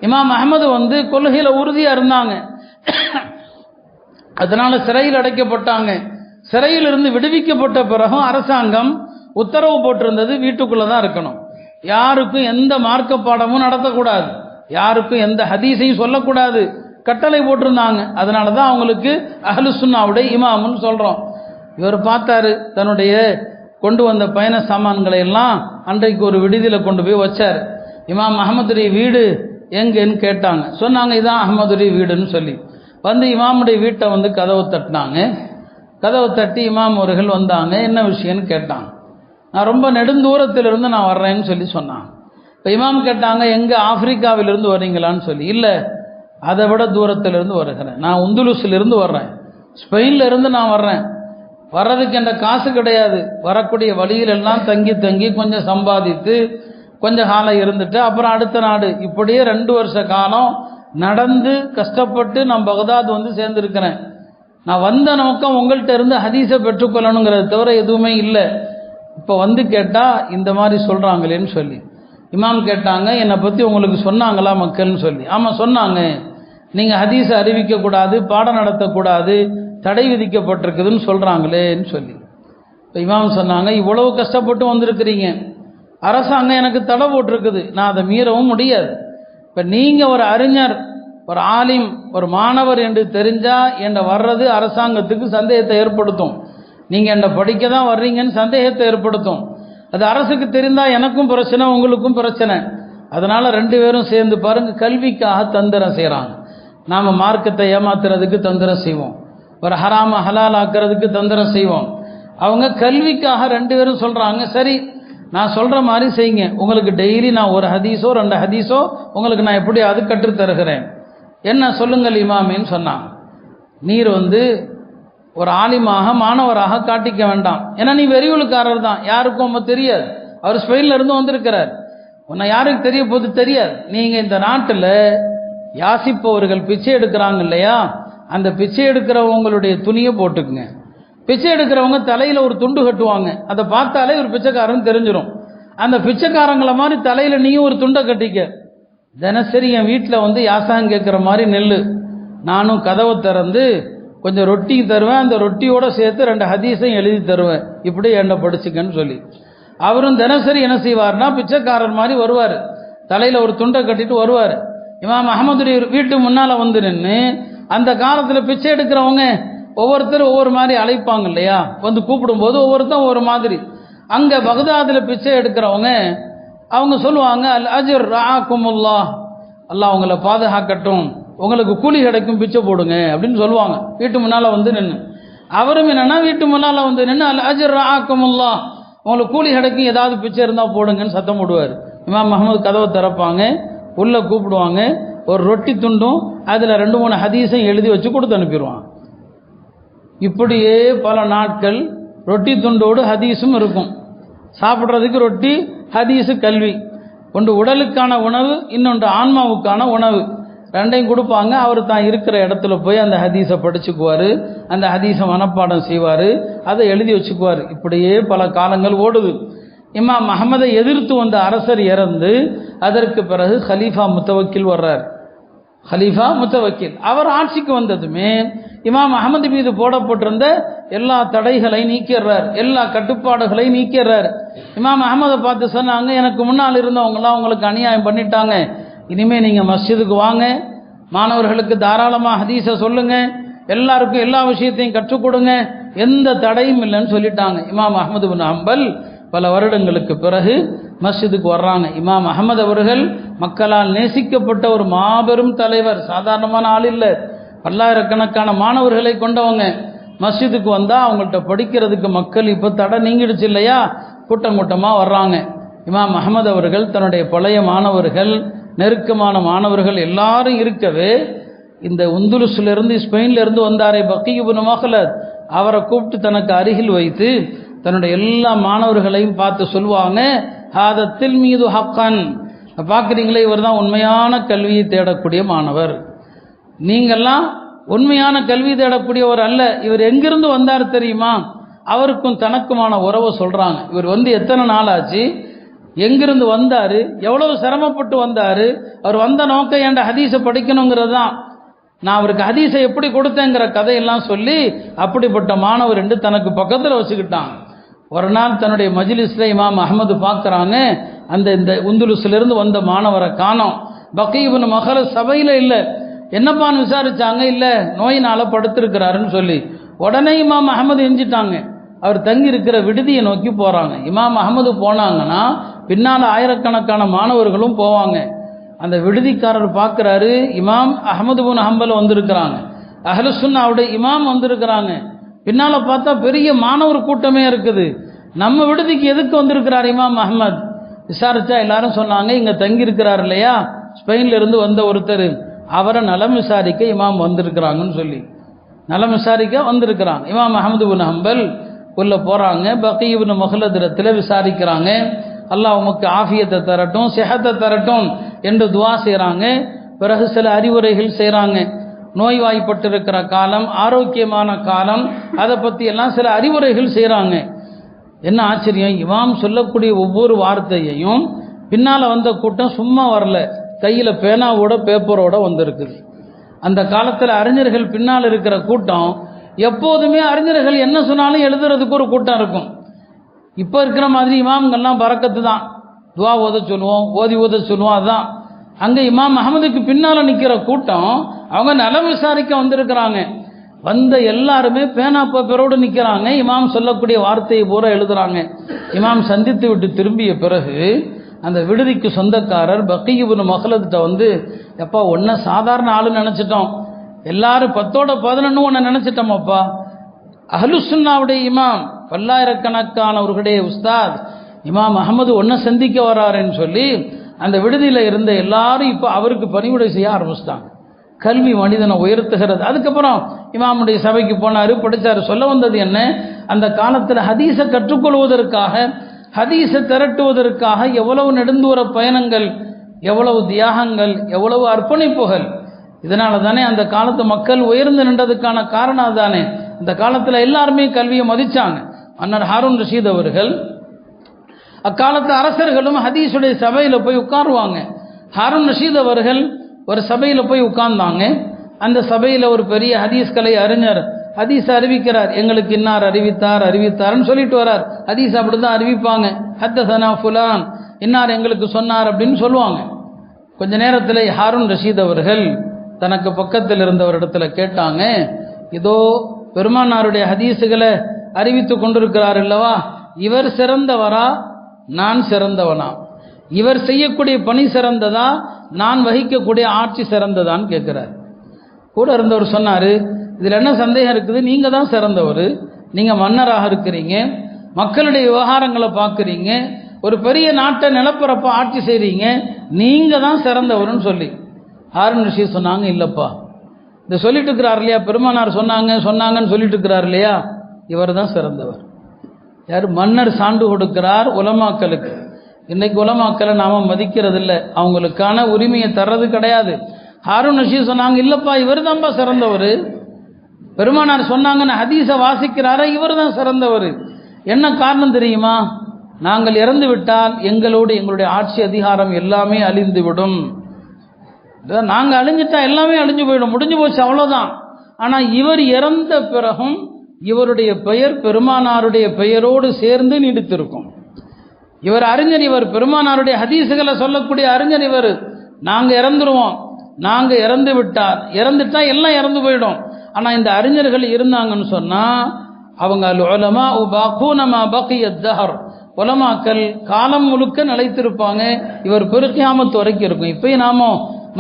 இமாம் அஹமது வந்து கொள்கையில் உறுதியாக இருந்தாங்க, அதனால சிறையில் அடைக்கப்பட்டாங்க. சிறையிலிருந்து விடுவிக்கப்பட்ட பிறகும் அரசாங்கம் உத்தரவு போட்டிருந்தது, வீட்டுக்குள்ளே தான் இருக்கணும், யாருக்கும் எந்த மார்க்க பாடமும் நடத்தக்கூடாது, யாருக்கும் எந்த ஹதீஸையும் சொல்லக்கூடாது, கட்டளை போட்டிருந்தாங்க. அதனால தான் அவங்களுக்கு அஹ்லு சுன்னாவுடைய இமாமுன்னு சொல்கிறோம். இவர் பார்த்தாரு, தன்னுடைய கொண்டு வந்த பயண சாமான்களை எல்லாம் அன்றைக்கு ஒரு விடுதியில் கொண்டு போய் வச்சார். இமாம் அஹமதுடைய வீடு எங்கன்னு கேட்டாங்க. சொன்னாங்க, இதான் அஹமதுடைய வீடுன்னு சொல்லி. வந்து இமாமுடைய வீட்டை வந்து கதவை தட்டினாங்க. கதவை தட்டி இமாம் அவர்கள் வந்தாங்க. என்ன விஷயம்னு கேட்டாங்க. நான் ரொம்ப நெடுந்தூரத்திலிருந்து நான் வர்றேன்னு சொல்லி சொன்னாங்க. இப்போ இமாம் கேட்டாங்க, எங்கே ஆப்பிரிக்காவிலிருந்து வர்றீங்களான்னு சொல்லி. இல்லை, அதை விட தூரத்திலிருந்து வருகிறேன், நான் உந்துலுசிலிருந்து வர்றேன், ஸ்பெயினில் இருந்து நான் வர்றேன். வர்றதுக்கு என்ற காசு கிடையாது, வரக்கூடிய வழியிலெல்லாம் தங்கி தங்கி கொஞ்சம் சம்பாதித்து கொஞ்சம் காலம் இருந்துட்டு அப்புறம் அடுத்த நாடு, இப்படியே 2 வருஷ காலம் நடந்து கஷ்டப்பட்டு நான் பகதாத் வந்து சேர்ந்துருக்கிறேன். நான் வந்த நோக்கம் உங்கள்கிட்ட இருந்து ஹதீஸை பெற்றுக்கொள்ளணுங்கிறத தவிர எதுவுமே இல்லை. இப்போ வந்து கேட்டால் இந்த மாதிரி சொல்கிறாங்களேன்னு சொல்லி இமாம் கேட்டாங்க, என்னை பற்றி உங்களுக்கு சொன்னாங்களா மக்கள்னு சொல்லி. ஆமாம் சொன்னாங்க, நீங்கள் ஹதீஸை அறிவிக்கக்கூடாது, பாடம் நடத்தக்கூடாது, தடை விதிக்கப்பட்டிருக்குதுன்னு சொல்கிறாங்களேன்னு சொல்லி. இப்போ இமாம் சொன்னாங்க, இவ்வளவு கஷ்டப்பட்டு வந்திருக்கிறீங்க, அரசாங்கம் எனக்கு தடை போட்டிருக்குது, நான் அதை மீறவும் முடியாது. இப்போ நீங்கள் ஒரு அறிஞர், ஒரு ஆலிம், ஒரு மாணவர் என்று தெரிஞ்சால் என்னை வர்றது அரசாங்கத்துக்கு சந்தேகத்தை ஏற்படுத்தும், நீங்கள் என்னை படிக்க தான் வர்றீங்கன்னு சந்தேகத்தை ஏற்படுத்தும். அது அரசுக்கு தெரிந்தால் எனக்கும் பிரச்சனை, உங்களுக்கும் பிரச்சனை. அதனால் 2 பேரும் சேர்ந்து பாருங்கள், கல்விக்காக தந்திரம் செய்கிறாங்க. நாம் மார்க்கத்தை ஏமாத்துறதுக்கு தந்திரம் செய்வோம், ஒரு ஹராம ஹலால் ஆக்கிறதுக்கு தந்திரம் செய்வோம். அவங்க கல்விக்காக 2 பேரும் சொல்கிறாங்க, சரி நான் சொல்கிற மாதிரி செய்யுங்க, உங்களுக்கு டெய்லி நான் ஒரு ஹதீஸோ 2 ஹதீஸோ உங்களுக்கு நான் எப்படி அது கற்றுத்தருகிறேன், என்ன சொல்லுங்கள் இமாமின்னு சொன்னாங்க. நீர் வந்து ஒரு ஆலிமாக மாணவராக காட்டிக்க வேண்டாம், ஏன்னா நீ வெறியுளுக்காரர் தான், யாருக்கும் நம்ம தெரியாது, அவர் ஸ்பெயினில் இருந்து வந்திருக்கிறார், உன்னை யாருக்கு தெரிய போது தெரியாது. நீங்கள் இந்த நாட்டில் யாசிப்பவர்கள் பிச்சை எடுக்கிறாங்க இல்லையா, அந்த பிச்சை எடுக்கிறவங்களுடைய துணியை போட்டுக்குங்க. பிச்சை எடுக்கிறவங்க தலையில் ஒரு துண்டு கட்டுவாங்க, அதை பார்த்தாலே ஒரு பிச்சைக்காரன் தெரிஞ்சிடும். அந்த பிச்சைக்காரங்களை மாதிரி தலையில் நீயும் ஒரு துண்டை கட்டிக்க. தினசரி என் வீட்டில் வந்து யாசகம் கேட்குற மாதிரி நெல், நானும் கதவை திறந்து கொஞ்சம் ரொட்டி தருவேன், அந்த ரொட்டியோடு சேர்த்து 2 ஹதீஸையும் எழுதி தருவேன், இப்படி என்னை படிச்சுக்கன்னு சொல்லி. அவரும் தினசரி என்ன செய்வார்னா பிச்சைக்காரர் மாதிரி வருவார், தலையில் ஒரு துண்டை கட்டிட்டு வருவார். இமாம் அஹமதுடைய வீட்டு முன்னால் வந்து நின்று, அந்த காலத்தில் பிச்சை எடுக்கிறவங்க ஒவ்வொருத்தரும் ஒவ்வொரு மாதிரி அழைப்பாங்க இல்லையா, வந்து கூப்பிடும்போது ஒவ்வொருத்தரும் ஒவ்வொரு மாதிரி. அங்கே பகதாதில் பிச்சை எடுக்கிறவங்க அவங்க சொல்லுவாங்க, அல் அஜர் ரஆக்குமுல்லாஹ், அல்லாஹ் உங்களை பாதுகாக்கட்டும், உங்களுக்கு கூலி கிடைக்கும், பிச்சை போடுங்க அப்படின்னு சொல்லுவாங்க வீட்டு முன்னால் வந்து நின்று. அவரும் என்னன்னா வீட்டு முன்னால் வந்து நின்று, அல் அஜர் ரஆக்குமுல்லாஹ், உங்களுக்கு கூலி கிடைக்கும், ஏதாவது பிச்சை இருந்தால் போடுங்கன்னு சத்தம் போடுவார். இமாம் அஹமது கதவை திறப்பாங்க, உள்ளே கூப்பிடுவாங்க, ஒரு ரொட்டி துண்டும் அதில் 2-3 ஹதீஸையும் எழுதி வச்சு கொடுத்து அனுப்பிடுவான். இப்படியே பல நாட்கள் ரொட்டி துண்டோடு ஹதீஸும் இருக்கும். சாப்பிட்றதுக்கு ரொட்டி, ஹதீஸு, கல்வி. ஒன்று உடலுக்கான உணவு, இன்னொன்று ஆன்மாவுக்கான உணவு, 2ஐயும் கொடுப்பாங்க. அவர் தான் இருக்கிற இடத்துல போய் அந்த ஹதீஸை படிச்சுக்குவார், அந்த ஹதீஸை மனப்பாடம் செய்வார், அதை எழுதி வச்சுக்குவார். இப்படியே பல காலங்கள் ஓடுது. இமாம் அஹமதை எதிர்த்து வந்த அரசர் இறந்து அதற்கு பிறகு ஹலீஃபா முத்தவக்கில் வர்றார். ஹலீஃபா முத்தவக்கில் அவர் ஆட்சிக்கு வந்ததுமே இமாம் அஹமது மீது போடப்பட்டிருந்த எல்லா தடைகளை நீக்கிறார், எல்லா கட்டுப்பாடுகளை நீக்கிறார். இமாம் அஹமதை பார்த்து சொன்னாங்க, எனக்கு முன்னால் இருந்தவங்களாம் உங்களுக்கு அநியாயம் பண்ணிட்டாங்க, இனிமேல் நீங்கள் மஸ்ஜிதுக்கு வாங்க, மாணவர்களுக்கு தாராளமாக ஹதீஸை சொல்லுங்கள், எல்லாருக்கும் எல்லா விஷயத்தையும் கற்றுக் கொடுங்க, எந்த தடையும் இல்லைன்னு சொல்லிட்டாங்க. இமாம் அஹ்மது பின் ஹம்பல் பல வருடங்களுக்கு பிறகு மஸ்ஜிதுக்கு வர்றாங்க. இமாம் அஹமது அவர்கள் மக்களால் நேசிக்கப்பட்ட ஒரு மாபெரும் தலைவர், சாதாரணமான ஆள் இல்லை, பல்லாயிரக்கணக்கான மாணவர்களை கொண்டவங்க. மஸ்ஜிதுக்கு வந்தால் அவங்கள்ட்ட படிக்கிறதுக்கு மக்கள் இப்போ தடை நீங்கிடுச்சு இல்லையா, கூட்டம் கூட்டமாக வர்றாங்க. இமாம் அஹமது அவர்கள் தன்னுடைய பழைய மாணவர்கள், நெருக்கமான மாணவர்கள் எல்லாரும் இருக்கவே, இந்த உந்துலுஸ்லேருந்து ஸ்பெயின்லேருந்து வந்தாரே பக்கீ இப்னு மக்லத், அவரை கூப்பிட்டு தனக்கு அருகில் வைத்து தன்னுடைய எல்லா மாணவர்களையும் பார்த்து சொல்லுவாங்க, ஹாதத்தில் மீது ஹக்கன், பார்க்குறீங்களே இவர் தான் உண்மையான கல்வியை தேடக்கூடிய மாணவர், நீங்கள்லாம் உண்மையான கல்வி தேடக்கூடியவர் அல்ல. இவர் எங்கிருந்து வந்தார் தெரியுமா? அவருக்கும் தனக்குமான உறவை சொல்கிறாங்க. இவர் வந்து எத்தனை நாள் ஆச்சு, எங்கிருந்து வந்தார், எவ்வளவு சிரமப்பட்டு வந்தார், அவர் வந்த நோக்கம் என்ற ஹதீஸை படிக்கணுங்கிறது தான், நான் அவருக்கு ஹதீஸை எப்படி கொடுத்தேங்கிற கதையெல்லாம் சொல்லி அப்படிப்பட்ட மாணவர் என்று தனக்கு பக்கத்தில் வச்சுக்கிட்டான். ஒரு நாள் தன்னுடைய மஜ்லிஸில் இமாம் அஹமது பார்க்குறாங்க, இந்த உந்துலுஸ்லேருந்து வந்த மாணவரை காணோம். பக்கீ இப்னு மக்லத் சபையில் இல்லை. என்னப்பான்னு விசாரிச்சாங்க, இல்லை நோயினால் படுத்திருக்கிறாருன்னு சொல்லி. உடனே இமாம் அஹமது எஞ்சிட்டாங்க. அவர் தங்கி இருக்கிற விடுதியை நோக்கி போகிறாங்க. இமாம் அஹமது போனாங்கன்னா பின்னால் ஆயிரக்கணக்கான மாணவர்களும் போவாங்க. அந்த விடுதிக்காரர் பார்க்குறாரு, இமாம் அஹமது பின் ஹம்பல் வந்திருக்கிறாங்க, அஹ்லு சுன்னாவுடைய இமாம் வந்திருக்கிறாங்க. பின்னால் பார்த்தா பெரிய மாணவர் கூட்டமே இருக்குது. நம்ம விடுதிக்கு எதுக்கு வந்திருக்கிறார் இமாம் அஹமத்? விசாரிச்சா எல்லாரும் சொன்னாங்க, இங்கே தங்கியிருக்கிறார் இல்லையா ஸ்பெயின்லேருந்து வந்த ஒருத்தர், அவரை நலம் விசாரிக்க இமாம் வந்திருக்கிறாங்கன்னு சொல்லி நலம் விசாரிக்க வந்திருக்கிறாங்க. இமாம் அஹமது பின் ஹம்பல் உள்ள போகிறாங்க. பக்கீ இப்னு மக்லத் இடத்துல விசாரிக்கிறாங்க. அல்லாஹ் உமக்கு ஆஃபியத்தை தரட்டும், சிஹத்தை தரட்டும் என்று துவா செய்கிறாங்க. பிறகு சில அறிவுரைகள் செய்கிறாங்க. நோய்வாய்ப்பட்டிருக்கிற காலம், ஆரோக்கியமான காலம், அதை பற்றி எல்லாம் சில அறிவுரைகள் செய்கிறாங்க. என்ன ஆச்சரியம், இமாம் சொல்லக்கூடிய ஒவ்வொரு வார்த்தையையும் பின்னால் வந்த கூட்டம் சும்மா வரல, கையில் பேனாவோட பேப்பரோட வந்திருக்குது. அந்த காலத்தில் அறிஞர்கள் பின்னால் இருக்கிற கூட்டம் எப்போதுமே அறிஞர்கள் என்ன சொன்னாலும் எழுதுறதுக்கு ஒரு கூட்டம் இருக்கும். இப்போ இருக்கிற மாதிரி இமாம்கள்லாம் பறக்கத்து தான், துவா ஓத சொல்லுவோம், ஓத சொல்லுவோம், அதுதான். அங்கே இமாம் அஹமதுக்கு பின்னால் நிற்கிற கூட்டம் அவங்க நலம் விசாரிக்க வந்திருக்கிறாங்க. வந்த எல்லாருமே பேனா பேப்பரோடு நிற்கிறாங்க, இமாம் சொல்லக்கூடிய வார்த்தையை பூரா எழுதுறாங்க. இமாம் சந்தித்து விட்டு திரும்பிய பிறகு அந்த விடுதிக்கு சொந்தக்காரர் பக்கீ இப்னு மக்லத்ட்ட வந்து, எப்பா ஒன்றை சாதாரண ஆளுன்னு நினச்சிட்டோம், எல்லாரும் 10-11 ஒன்றை நினச்சிட்டோமப்பா, அஹ்லு சுன்னாவுடைய இமாம், பல்லாயிரக்கணக்கானவர்களுடைய உஸ்தாத் இமாம் அஹமது ஒன்றை சந்திக்க வராருன்னு சொல்லி அந்த விடுதியில் இருந்த எல்லாரும் இப்போ அவருக்கு பணிவிடை செய்ய ஆரம்பிச்சிட்டாங்க. கல்வி மனிதனை உயர்த்துகிறது. அதுக்கப்புறம் இமாமுடைய சபைக்கு போனார், படித்தார். சொல்ல வந்தது என்ன, அந்த காலத்தில் ஹதீஸை கற்றுக்கொள்வதற்காக, ஹதீஸை திரட்டுவதற்காக எவ்வளவு நெடுந்தூர பயணங்கள், எவ்வளவு தியாகங்கள், எவ்வளவு அர்ப்பணிப்புகள். இதனால தானே அந்த காலத்து மக்கள் உயர்ந்து நின்றதுக்கான காரணம் தானே. இந்த காலத்தில் எல்லாருமே கல்வியை மதிச்சாங்க. மன்னர் ஹாரூன் ரஷீத் அவர்கள், அக்காலத்து அரசர்களும் ஹதீஸுடைய சபையில் போய் உட்காருவாங்க. ஹாரூன் ரஷீத் அவர்கள் ஒரு சபையில் போய் உட்கார்ந்தாங்க. அந்த சபையில் ஒரு பெரிய ஹதீஸ் கலை அறிஞர் ஹதீஸ் அறிவிக்கிறார். எங்களுக்கு இன்னார் அறிவித்தார்னு சொல்லிட்டு வரார். ஹதீஸ் அப்படி தான் அறிவிப்பாங்க. ஹத்தஸனா ஃபுலான், இன்னார் எங்களுக்கு சொன்னார் அப்படின்னு சொல்லுவாங்க. கொஞ்ச நேரத்தில் ஹாரூன் ரஷீத் அவர்கள் தனக்கு பக்கத்தில் இருந்தவரிடத்தில் கேட்டாங்க, இதோ பெருமானாருடைய ஹதீஸுகளை அறிவித்து கொண்டிருக்கிறார் அல்லவா, இவர் சிறந்தவரா நான் சிறந்தவனா, இவர் செய்யக்கூடிய பணி சிறந்ததா நான் வகிக்கக்கூடிய ஆட்சி சிறந்ததான்னு கேட்குறார். கூட இருந்தவர் சொன்னார், இதில் என்ன சந்தேகம் இருக்குது, நீங்கள் தான் சிறந்தவர், நீங்கள் மன்னராக இருக்கிறீங்க, மக்களுடைய விவகாரங்களை பார்க்குறீங்க, ஒரு பெரிய நாட்டை நிலப்பரப்ப ஆட்சி செய்கிறீங்க, நீங்கள் தான் சிறந்தவர்னு சொல்லி. ஹாரூன் ரஷீத் சொன்னாங்க, இல்லைப்பா, இந்த சொல்லிட்டு இருக்கிறார் இல்லையா, பெருமானார் சொன்னாங்கன்னு சொல்லிட்டு இருக்கிறார் இல்லையா, இவர் தான் சிறந்தவர். யார்? மன்னர் சான்று கொடுக்கிறார் உலமாக்களுக்கு. இன்னைக்கு உலமாக்களை நாம் மதிக்கிறது இல்லை, அவங்களுக்கான உரிமையை தர்றது கிடையாது. ஹாரூன் ரஷீத் சொன்னாங்க, இல்லைப்பா இவர் தான்ப்பா சிறந்தவர், பெருமானார் சொன்னாங்கன்னு ஹதீஸை வாசிக்கிறாரா, இவர் தான் சிறந்தவர். என்ன காரணம் தெரியுமா, நாங்கள் இறந்து விட்டால் எங்களுடைய ஆட்சி அதிகாரம் எல்லாமே அழிந்து விடும், நாங்கள் அழிஞ்சிட்டா எல்லாமே அழிஞ்சு போயிடும், முடிஞ்சு போச்சு, அவ்வளோதான். ஆனால் இவர் இறந்த பிறகும் இவருடைய பெயர் பெருமானாருடைய பெயரோடு சேர்ந்து நீடித்திருக்கும். இவர் அறிஞர், இவர் பெருமானாருடைய ஹதீஸுகளை சொல்லக்கூடிய அறிஞர் இவர். நாங்கள் இறந்துருவோம், நாங்கள் இறந்துட்டா எல்லாம் இறந்து போயிடும். ஆனால் இந்த அறிஞர்கள் இருந்தாங்கன்னு சொன்னால் அவங்க உலமா பாக்கூனமா பக்கிய தஹர், உலமாக்கள் காலம் முழுக்க நிலைத்திருப்பாங்க. இவர் பெருகியாமத்து வரைக்கும் இருக்கும். இப்பயும் நாம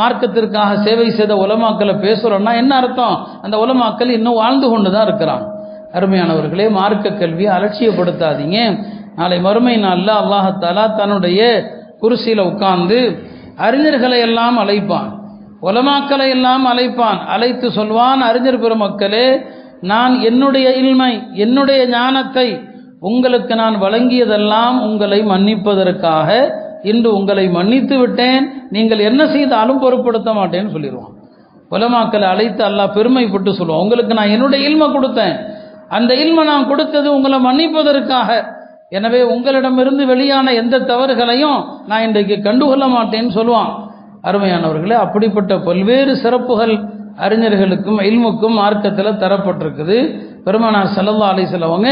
மார்க்கத்திற்காக சேவை செய்த உலமாக்களை பேசுறோம்னா என்ன அர்த்தம்? அந்த உலமாக்கள் இன்னும் வாழ்ந்து கொண்டு தான் இருக்கிறான். அருமையானவர்களே, மார்க்க கல்வியை அலட்சியப்படுத்தாதீங்க. நாளை மறுமை நாளில் அல்லாஹ் தஆலா தன்னுடைய குர்சியில உட்கார்ந்து அறிஞர்களை எல்லாம் அழைப்பான், உலமாக்களை எல்லாம் அழைப்பான். அழைத்து சொல்வான், அறிஞர் பெருமக்களே, நான் என்னுடைய இல்மை, என்னுடைய ஞானத்தை உங்களுக்கு நான் வழங்கியதெல்லாம் உங்களை மன்னிப்பதற்காக இன்று உங்களை மன்னித்து விட்டேன், நீங்கள் என்ன செய்தாலும் பொருட்படுத்த மாட்டேன்னு சொல்லிடுவான். உலமாக்களை அழைத்து அல்லாஹ் பெருமைப்பட்டு சொல்லுவான், உங்களுக்கு நான் என்னுடைய இல்மை கொடுத்தேன், அந்த இல்மை நான் கொடுத்தது உங்களை மன்னிப்பதற்காக. எனவே உங்களிடமிருந்து வெளியான எந்த தவறுகளையும் நான் இன்றைக்கு கண்டுகொள்ள மாட்டேன்னு சொல்லுவான். அருமையானவர்களே, அப்படிப்பட்ட பல்வேறு சிறப்புகள் அறிஞர்களுக்கும் இல்முக்கும் மார்க்கத்தில் தரப்பட்டிருக்குது. பெருமானார் ஸல்லல்லாஹு அலைஹி வஸல்லம் அவங்க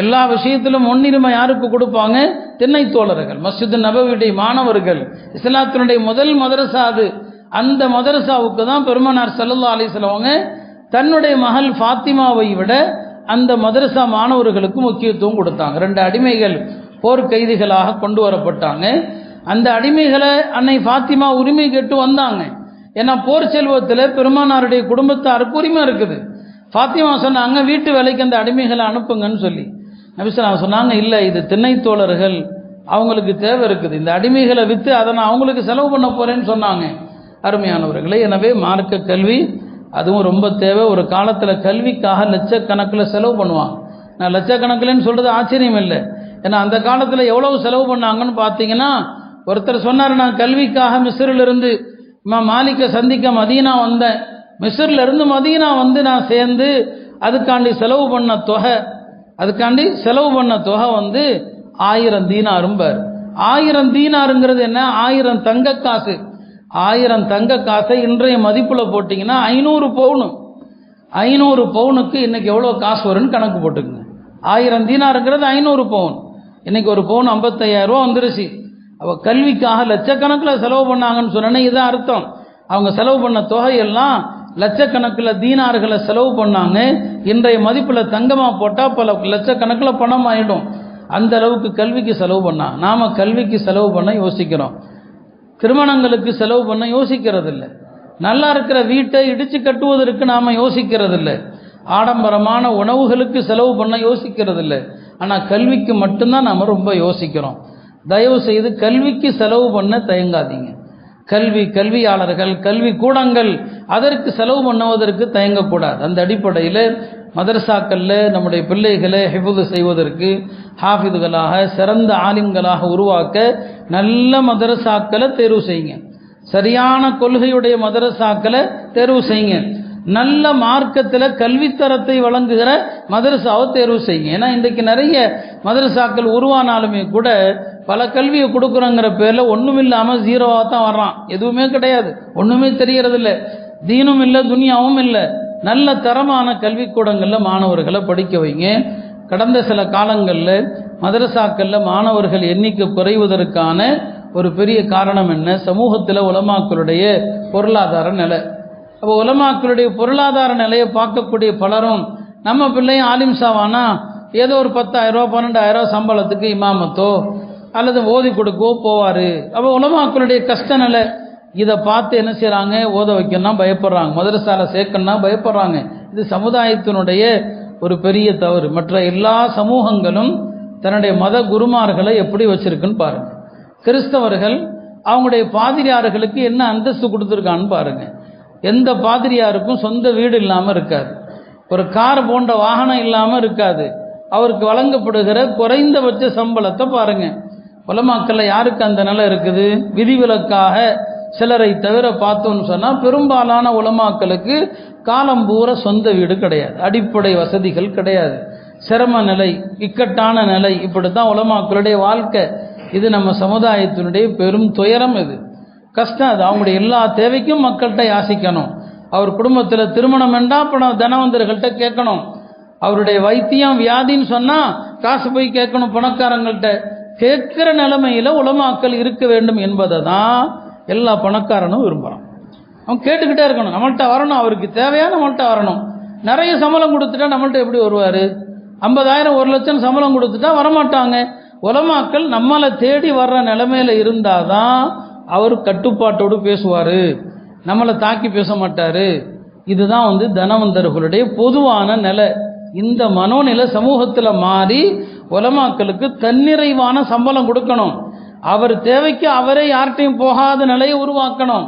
எல்லா விஷயத்திலும் முன்னுரிமை யாருக்கு கொடுப்பாங்க? திண்ணை தோழர்கள், மஸ்ஜித் நபவியுடைய மாணவர்கள், இஸ்லாத்தினுடைய முதல் மதரசா அது. அந்த மதரசாவுக்கு தான் பெருமானார் ஸல்லல்லாஹு அலைஹி வஸல்லம் அவங்க தன்னுடைய மகள் ஃபாத்திமாவை விட அந்த மதரசா மாணவர்களுக்கு முக்கியத்துவம் கொடுத்தாங்க. 2 அடிமைகள் போர் கைதிகளாக கொண்டு வரப்பட்டாங்க. அந்த அடிமைகளை அன்னை ஃபாத்திமா உரிமை கேட்டு வந்தாங்க. ஏன்னா போர் செல்வத்தில் பெருமானாருடைய குடும்பத்தாருக்கு உரிமை இருக்குது. ஃபாத்திமா சொன்னாங்க, வீட்டு வேலைக்கு அந்த அடிமைகளை அனுப்புங்கன்னு சொல்லி. நபி ஸல்லல்லாஹு அலைஹி வஸல்லம் சொன்னாங்க, இல்லை, இது திண்ணை தோழர்கள், அவங்களுக்கு தேவை இருக்குது, இந்த அடிமைகளை விற்று அதை நான் அவங்களுக்கு செலவு பண்ண போறேன்னு சொன்னாங்க. அருமையானவர்களே, எனவே மார்க்க கல்வி அதுவும் ரொம்ப தேவை. ஒரு காலத்தில் கல்விக்காக லட்சக்கணக்கில் செலவு பண்ணுவாங்க. நான் லட்சக்கணக்கில்னு சொல்றது ஆச்சரியம் இல்லை. ஏன்னா அந்த காலத்தில் எவ்வளவு செலவு பண்ணாங்கன்னு பார்த்தீங்கன்னா, ஒருத்தர் சொன்னார், நான் கல்விக்காக மிஸ்ரிலிருந்து இமாம் மாலிக்கை சந்திக்க மதீனா வந்தேன், மிஸ்ரிலிருந்து மதீனா வந்து நான் சேர்ந்து அதுக்காண்டி செலவு பண்ண தொகை வந்து 1000 தீனாரும்பார். 1000 தீனாருங்கிறது என்ன? 1000 தங்க காசு. 1000 தங்க காசை இன்றைய மதிப்பில் போட்டிங்கன்னா 500 பவுனு. 500 பவுனுக்கு இன்னைக்கு எவ்வளோ காசு வரும்னு கணக்கு போட்டுக்குங்க. 1000 தீனாருங்கிறது 500 பவுன். இன்னைக்கு ஒரு பவுன் 55,000 ரூபா வந்துருச்சு. அவள் கல்விக்காக லட்சக்கணக்கில் செலவு பண்ணாங்கன்னு சொன்னேன்னா இதான் அர்த்தம். அவங்க செலவு பண்ண தொகையெல்லாம் லட்சக்கணக்கில் தீனார்களை செலவு பண்ணாங்க. இன்றைய மதிப்பில் தங்கமாக போட்டால் பல லட்சக்கணக்கில் பணம் ஆகிடும். அந்த அளவுக்கு கல்விக்கு செலவு பண்ணாங்க. நாம் கல்விக்கு செலவு பண்ண யோசிக்கிறோம், திருமணங்களுக்கு செலவு பண்ண யோசிக்கிறது இல்லை, நல்லா இருக்கிற வீட்டை இடித்து கட்டுவதற்கு நாம் யோசிக்கிறது இல்லை, ஆடம்பரமான உணவுகளுக்கு செலவு பண்ண யோசிக்கிறது இல்லை. ஆனால் கல்விக்கு மட்டும்தான் நாம் ரொம்ப யோசிக்கிறோம். தயவு செய்து கல்விக்கு செலவு பண்ண தயங்காதீங்க. கல்வியாளர்கள், கல்வி கூடங்கள் அதற்கு செலவு பண்ணுவதற்கு தயங்கக்கூடாது. அந்த அடிப்படையில் மதரசாக்களில் நம்முடைய பிள்ளைகளை ஹிஃபுது செய்வதற்கு, ஹாஃபிதுகளாக சிறந்த ஆலிம்களாக உருவாக்க நல்ல மதரசாக்களை தேர்வு செய்யுங்க. சரியான கொள்கையுடைய மதரசாக்களை தேர்வு செய்யுங்க. நல்ல மார்க்கத்தில் கல்வித்தரத்தை வழங்குகிற மதரசாவை தேர்வு செய்யுங்க. ஏன்னா இன்றைக்கு நிறைய மதரசாக்கள் உருவானாலுமே கூட பல கல்வியை கொடுக்குறோங்கிற பேரில் ஒன்றும் இல்லாமல் ஜீரோவாக தான் வர்றான். எதுவுமே கிடையாது, ஒன்றுமே தெரியறதில்லை, தீனும் இல்லை துனியாவும் இல்லை. நல்ல தரமான கல்விக்கூடங்களில் மாணவர்களை படிக்க வைங்க. கடந்த சில காலங்களில் மதரசாக்களில் மாணவர்கள் எண்ணிக்கை குறைவதற்கான ஒரு பெரிய காரணம் என்ன? சமூகத்தில் உலமாக்களுடைய பொருளாதார நிலை. அப்போ உலமாக்களுடைய பொருளாதார நிலையை பார்க்கக்கூடிய பலரும் நம்ம பிள்ளையும் ஆலிம்சாவானா ஏதோ ஒரு 10,000 ரூபா 12,000 சம்பளத்துக்கு இமாமத்தோ அல்லது ஓதி கொடுக்கவோ போவார். அப்போ உலமாக்களுடைய கஷ்ட நிலை இதை பார்த்து என்ன செய்கிறாங்க? ஓத வைக்கணும்னா பயப்படுறாங்க, மதரசால சேர்க்கணும்னா பயப்படுறாங்க. இது சமுதாயத்தினுடைய ஒரு பெரிய தவறு. மற்ற எல்லா சமூகங்களும் தன்னுடைய மத குருமார்களை எப்படி வச்சிருக்குன்னு பாருங்க. கிறிஸ்தவர்கள் அவங்களுடைய பாதிரியார்களுக்கு என்ன அந்தஸ்து கொடுத்துருக்கான்னு பாருங்க. எந்த பாதிரியாருக்கும் சொந்த வீடு இல்லாமல் இருக்காது, ஒரு கார் போன்ற வாகனம் இல்லாமல் இருக்காது. அவருக்கு வழங்கப்படுகிற குறைந்தபட்ச சம்பளத்தை பாருங்க. உலமாக்கல்ல யாருக்கு அந்த நிலை இருக்குது? விதிவிலக்காக சிலரை தவிர பார்த்தோன்னு சொன்னால் பெரும்பாலான உலமாக்களுக்கு காலம் பூரா சொந்த வீடு கிடையாது, அடிப்படை வசதிகள் கிடையாது, சிரம நிலை, இக்கட்டான நிலை. இப்படித்தான் உலமாக்களுடைய வாழ்க்கை. இது நம்ம சமுதாயத்தினுடைய பெரும் துயரம், இது கஷ்டம். அது அவங்களுடைய எல்லா தேவைக்கும் மக்கள்கிட்ட யாசிக்கணும். அவர் குடும்பத்தில் திருமணம் வேண்டாம், பணம் தனவந்தர்கள்ட்ட கேட்கணும். அவருடைய வைத்தியம் வியாதின்னு சொன்னால் காசு போய் கேட்கணும் பணக்காரங்கள்ட்ட. கேட்கிற நிலைமையில் உலமாக்கள் இருக்க வேண்டும் என்பதை தான் எல்லா பணக்காரனும் விரும்புகிறான். அவன் கேட்டுக்கிட்டே இருக்கணும், நம்மள்கிட்ட வரணும், அவருக்கு தேவையான நம்மள்கிட்ட வரணும். நிறைய சம்பளம் கொடுத்துட்டா நம்மள்கிட்ட எப்படி வருவார்? 50,000 1 லட்சம் சம்பளம் கொடுத்துட்டா வரமாட்டாங்க. உலமாக்கள் நம்மளை தேடி வர்ற நிலைமையில இருந்தாதான் அவர் கட்டுப்பாட்டோடு பேசுவார், நம்மளை தாக்கி பேச மாட்டார். இதுதான் தனவந்தர்களுடைய பொதுவான நிலை. இந்த மனோநிலை சமூகத்தில் மாறி உலமாக்களுக்கு தன்னிறைவான சம்பளம் கொடுக்கணும். அவர் தேவைக்கு அவரே யார்கிட்டையும் போகாத நிலையை உருவாக்கணும்.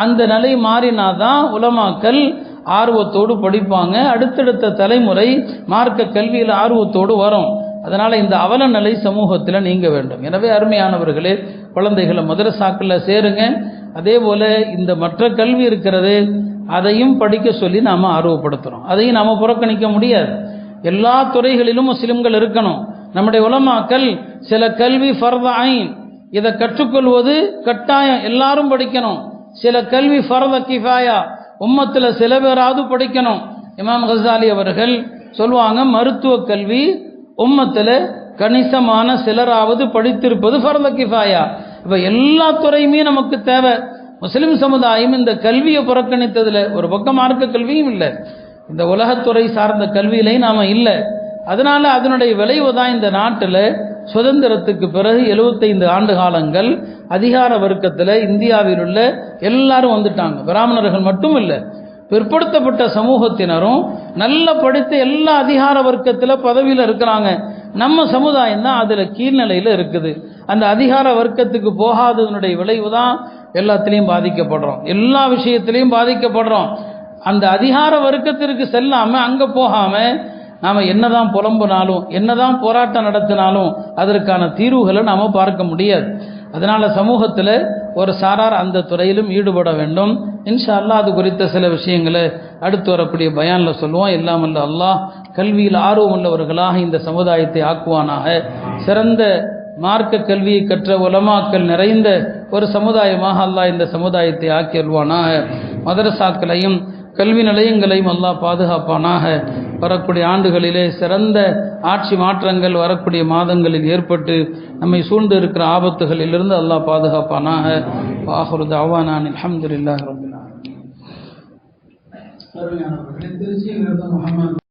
அந்த நிலை மாறினாதான் உலமாக்கள் ஆர்வத்தோடு படிப்பாங்க. அடுத்தடுத்த தலைமுறை மார்க்க கல்வியில் ஆர்வத்தோடு வரும். அதனால் இந்த அவல நிலை சமூகத்தில் நீங்க வேண்டும். எனவே அருமையானவர்களே, குழந்தைகளை மதரசாக்களில் சேருங்க. அதே போல் இந்த மற்ற கல்வி இருக்கிறது, அதையும் படிக்க சொல்லி நாம் ஆர்வப்படுத்துகிறோம். அதையும் நாம் புறக்கணிக்க முடியாது. எல்லா துறைகளிலும் முஸ்லிம்கள் இருக்கணும். நம்முடைய உலமாக்கள் சில கல்வி ஃபர்த ஐன், இதை கற்றுக்கொள்வது கட்டாயம், எல்லாரும் படிக்கணும். சில கல்வி ஃபர்த கிஃபாயா, உம்மத்தில் சில பேராவது படிக்கணும். இமாம் கஸாலி அவர்கள் சொல்லுவாங்க, மருத்துவ கல்வி உம்மத்தில் கணிசமான சிலராவது படித்திருப்பது ஃபர்த கிஃபாயா. இப்போ எல்லா துறையுமே நமக்கு தேவை. முஸ்லிம் சமுதாயம் இந்த கல்வியை புறக்கணித்ததில் ஒரு பக்கம் மார்க்க கல்வியும் இல்லை, இந்த உலகத்துறை சார்ந்த கல்வியிலையும் நாம் இல்லை. அதனால் அதனுடைய விளைவு தான் இந்த நாட்டில் சுதந்திரத்துக்கு பிறகு 75 ஆண்டு காலங்கள் அதிகார வர்க்கத்தில் இந்தியாவில் உள்ள எல்லாரும் வந்துட்டாங்க. பிராமணர்கள் மட்டும் இல்லை, பிற்படுத்தப்பட்ட சமூகத்தினரும் நல்ல படித்த எல்லா அதிகார வர்க்கத்தில் பதவியில் இருக்கிறாங்க. நம்ம சமுதாயம் தான் அதில் கீழ்நிலையில் இருக்குது. அந்த அதிகார வர்க்கத்துக்கு போகாததனுடைய விளைவு தான் எல்லாத்திலையும் பாதிக்கப்படுறோம், எல்லா விஷயத்திலையும் பாதிக்கப்படுறோம். அந்த அதிகார வர்க்கத்திற்கு செல்லாமல் அங்கே போகாமல் நாம் என்னதான் புலம்புனாலும் என்னதான் போராட்டம் நடத்தினாலும் அதற்கான தீர்வுகளை நாம் பார்க்க முடியாது. அதனால் சமூகத்தில் ஒரு சாரார் அந்த துறையிலும் ஈடுபட வேண்டும். இன்ஷா அல்லாஹ் அது குறித்த சில விஷயங்களை அடுத்து வரக்கூடிய பயானில் சொல்லுவோம். இல்லாமல் அல்லாஹ் கல்வியில் ஆர்வம் உள்ளவர்களாக இந்த சமுதாயத்தை ஆக்குவானாக. சிறந்த மார்க்க கல்வியை கற்ற உலமாக்கள் நிறைந்த ஒரு சமுதாயமாக அல்லாஹ் இந்த சமுதாயத்தை ஆக்கி அல்வானாக. மதரசாக்களையும் கல்வி நிலையங்களையும் அல்லாஹ் பாதுகாப்பானாக. வரக்கூடிய ஆண்டுகளிலே சிறந்த ஆட்சி மாற்றங்கள் வரக்கூடிய மாதங்களில் ஏற்பட்டு நம்மை சூழ்ந்து இருக்கிற ஆபத்துகளிலிருந்து அல்லாஹ் பாதுகாப்பானாக. வாஹிரு தஅவானா அல்ஹம்துலில்லாஹி ரப்பில் ஆலமீன்.